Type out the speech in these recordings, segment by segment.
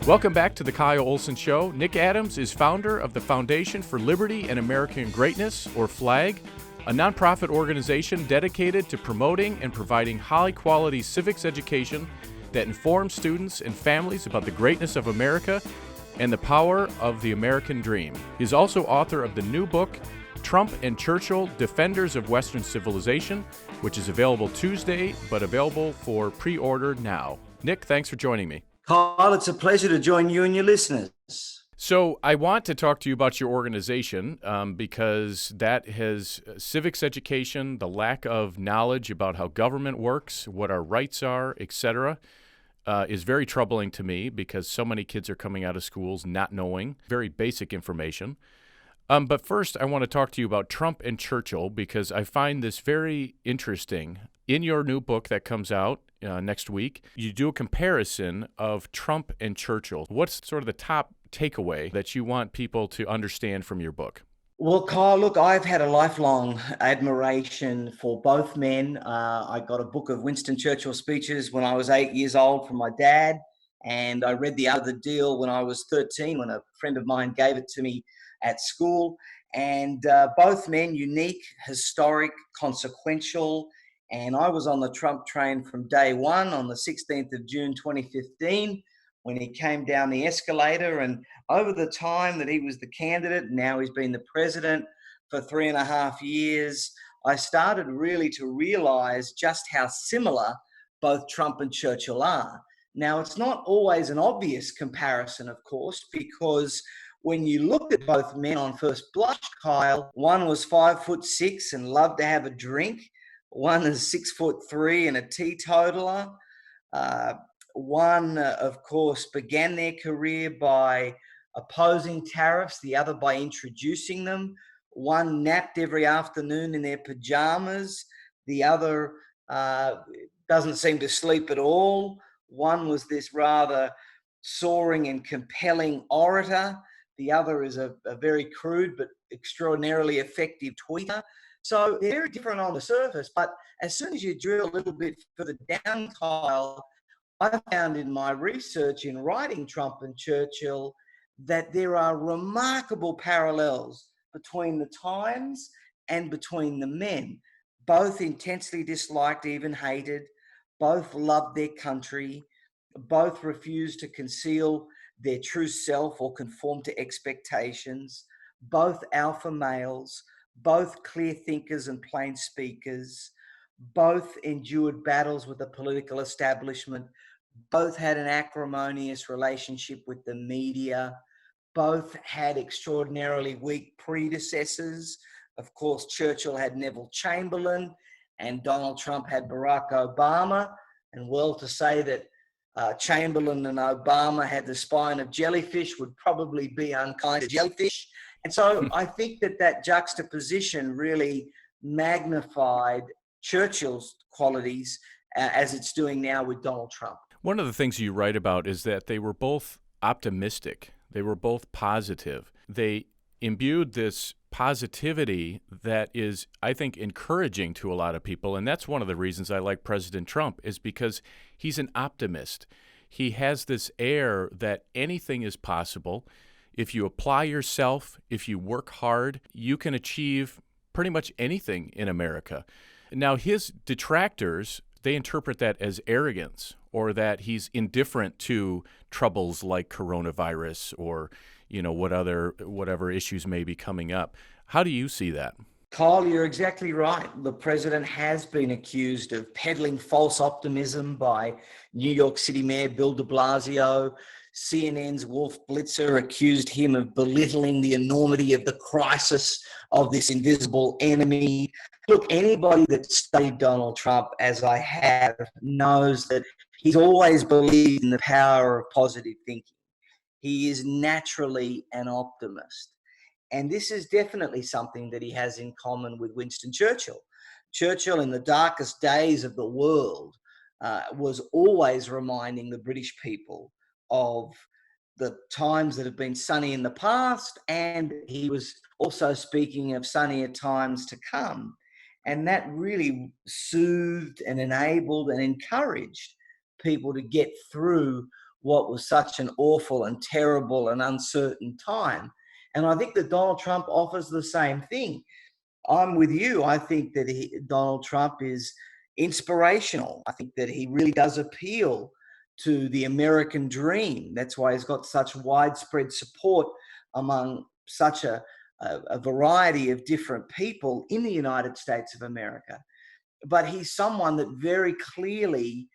Welcome back to the Kyle Olson Show. Nick Adams is founder of the Foundation for Liberty and American Greatness, or FLAG, a nonprofit organization dedicated to promoting and providing high-quality civics education that informs students and families about the greatness of America and the power of the American dream. He's also author of the new book, Trump and Churchill, Defenders of Western Civilization, which is available Tuesday, but available for pre-order now. Nick, thanks for joining me. Kyle, it's a pleasure to join you and your listeners. So I want to talk to you about your organization because that has civics education, the lack of knowledge about how government works, what our rights are, etc., is very troubling to me because so many kids are coming out of schools not knowing very basic information. But first, I want to talk to you about Trump and Churchill because I find this very interesting. In your new book that comes out next week, you do a comparison of Trump and Churchill. What's sort of the top takeaway that you want people to understand from your book? Well, Kyle, look, I've had a lifelong admiration for both men. I got a book of Winston Churchill speeches when I was 8 years old from my dad, and I read The Art of the Deal when I was 13, when a friend of mine gave it to me at school. And both men, unique, historic, consequential. And I was on the Trump train from day one on the 16th of June, 2015, when he came down the escalator. And over the time that he was the candidate, now he's been the president for 3.5 years, I started really to realize just how similar both Trump and Churchill are. Now, it's not always an obvious comparison, of course, because when you look at both men on first blush, Kyle, one was 5'6" and loved to have a drink. One is 6'3" and a teetotaler. One, of course, began their career by opposing tariffs, the other by introducing them. One napped every afternoon in their pajamas. The other doesn't seem to sleep at all. One was this rather soaring and compelling orator. The other is a very crude but extraordinarily effective tweeter. So they're very different on the surface, but as soon as you drill a little bit further down, Kyle, I found in my research in writing Trump and Churchill that there are remarkable parallels between the times and between the men. Both intensely disliked, even hated. Both loved their country. Both refused to conceal their true self or conform to expectations. Both alpha males. Both clear thinkers and plain speakers. Both endured battles with the political establishment. Both had an acrimonious relationship with the media. Both had extraordinarily weak predecessors. Of course, Churchill had Neville Chamberlain and Donald Trump had Barack Obama. And well, to say that Chamberlain and Obama had the spine of jellyfish would probably be unkind to jellyfish. And so I think that juxtaposition really magnified Churchill's qualities as it's doing now with Donald Trump. One of the things you write about is that they were both optimistic. They were both positive. They imbued this positivity that is, I think, encouraging to a lot of people. And that's one of the reasons I like President Trump, is because he's an optimist. He has this air that anything is possible. If you apply yourself, if you work hard, you can achieve pretty much anything in America. Now, his detractors, they interpret that as arrogance, or that he's indifferent to troubles like coronavirus or, whatever issues may be coming up. How do you see that? Kyle, you're exactly right. The president has been accused of peddling false optimism by New York City Mayor Bill de Blasio. CNN's Wolf Blitzer accused him of belittling the enormity of the crisis of this invisible enemy. Look, anybody that studied Donald Trump, as I have, knows that he's always believed in the power of positive thinking. He is naturally an optimist. And this is definitely something that he has in common with Winston Churchill. Churchill, in the darkest days of the world, was always reminding the British people of the times that have been sunny in the past, and he was also speaking of sunnier times to come. And that really soothed and enabled and encouraged people to get through what was such an awful and terrible and uncertain time. And I think that Donald Trump offers the same thing. I'm with you. I think that Donald Trump is inspirational. I think that he really does appeal to the American dream. That's why he's got such widespread support among such a variety of different people in the United States of America. But he's someone that very clearly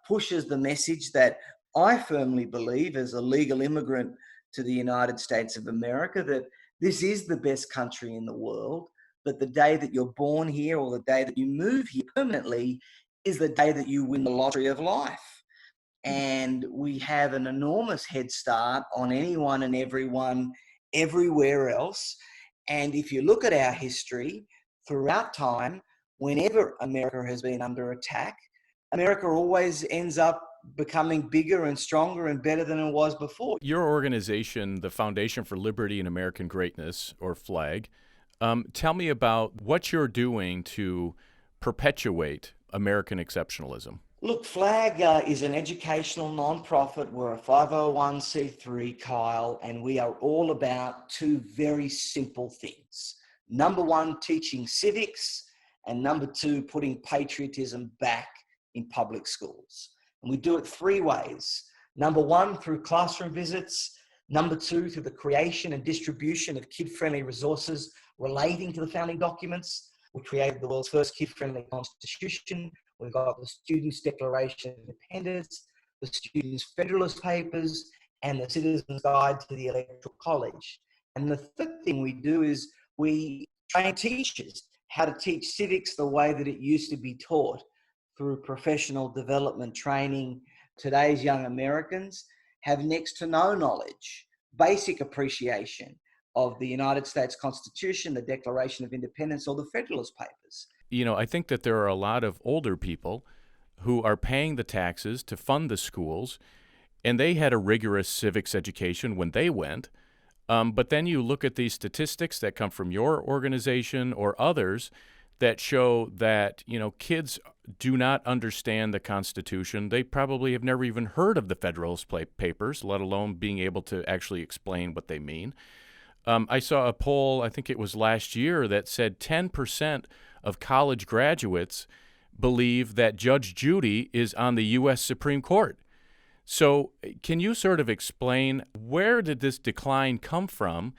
pushes the message that I firmly believe, as a legal immigrant to the United States of America, that this is the best country in the world, that the day that you're born here or the day that you move here permanently is the day that you win the lottery of life. And we have an enormous head start on anyone and everyone everywhere else. And if you look at our history throughout time, whenever America has been under attack, America always ends up becoming bigger and stronger and better than it was before. Your organization, the Foundation for Liberty and American Greatness, or FLAG, tell me about what you're doing to perpetuate American exceptionalism. Look, FLAG is an educational nonprofit. We're a 501c3, Kyle, and we are all about two very simple things. Number one, teaching civics, and number two, putting patriotism back in public schools. And we do it three ways. Number one, through classroom visits. Number two, through the creation and distribution of kid-friendly resources relating to the founding documents. We created the world's first kid-friendly constitution. We've got the Students' Declaration of Independence, the Students' Federalist Papers, and the Citizens' Guide to the Electoral College. And the third thing we do is we train teachers how to teach civics the way that it used to be taught, through professional development training. Today's young Americans have next to no knowledge, basic appreciation of the United States Constitution, the Declaration of Independence, or the Federalist Papers. You know, I think that there are a lot of older people who are paying the taxes to fund the schools, and they had a rigorous civics education when they went. But then you look at these statistics that come from your organization or others that show that, you know, kids do not understand the Constitution. They probably have never even heard of the Federalist Papers, let alone being able to actually explain what they mean. I saw a poll, I think it was last year, that said 10% of college graduates believe that Judge Judy is on the U.S. Supreme Court. So can you sort of explain, where did this decline come from,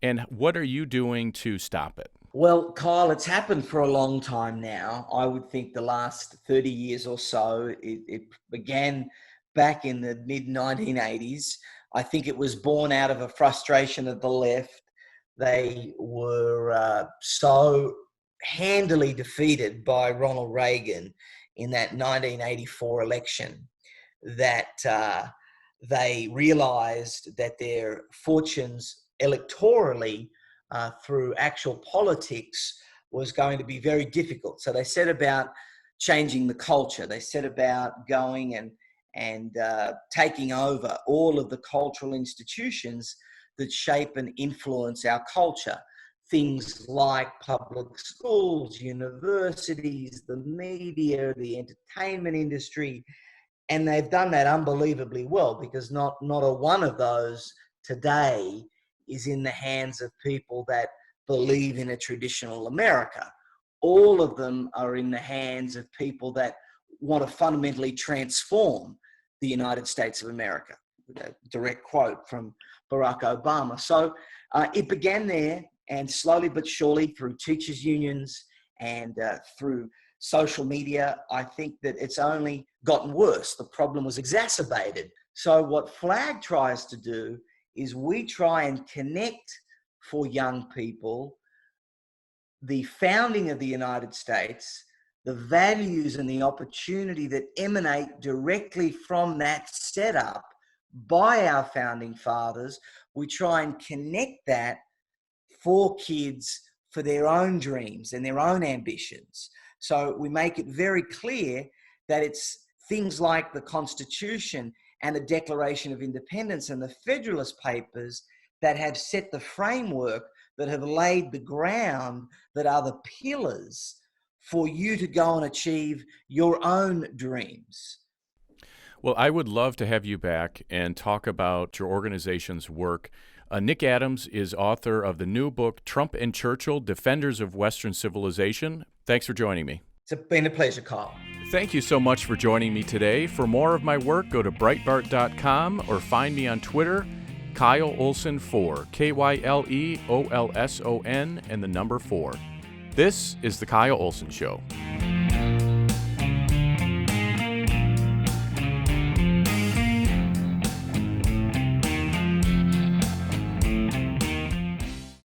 and what are you doing to stop it? Well, Kyle, it's happened for a long time now. I would think the last 30 years or so. It began back in the mid-1980s. I think it was born out of a frustration of the left. They were so handily defeated by Ronald Reagan in that 1984 election that they realized that their fortunes electorally through actual politics was going to be very difficult. So they set about changing the culture. They set about going and taking over all of the cultural institutions that shape and influence our culture. Things like public schools, universities, the media, the entertainment industry. And they've done that unbelievably well, because not a one of those today is in the hands of people that believe in a traditional America. All of them are in the hands of people that want to fundamentally transform the United States of America. A direct quote from Barack Obama. So it began there, and slowly but surely through teachers' unions and through social media, I think that it's only gotten worse. The problem was exacerbated. So what FLAG tries to do is we try and connect for young people the founding of the United States, the values and the opportunity that emanate directly from that setup by our founding fathers. We try and connect that for kids for their own dreams and their own ambitions. So we make it very clear that it's things like the Constitution and the Declaration of Independence and the Federalist Papers that have set the framework, that have laid the ground, that are the pillars for you to go and achieve your own dreams. Well, I would love to have you back and talk about your organization's work. Nick Adams is author of the new book, Trump and Churchill, Defenders of Western Civilization. Thanks for joining me. It's been a pleasure, Kyle. Thank you so much for joining me today. For more of my work, go to Breitbart.com or find me on Twitter, Kyle Olson 4, KYLEOLSON and the number 4. This is The Kyle Olson Show.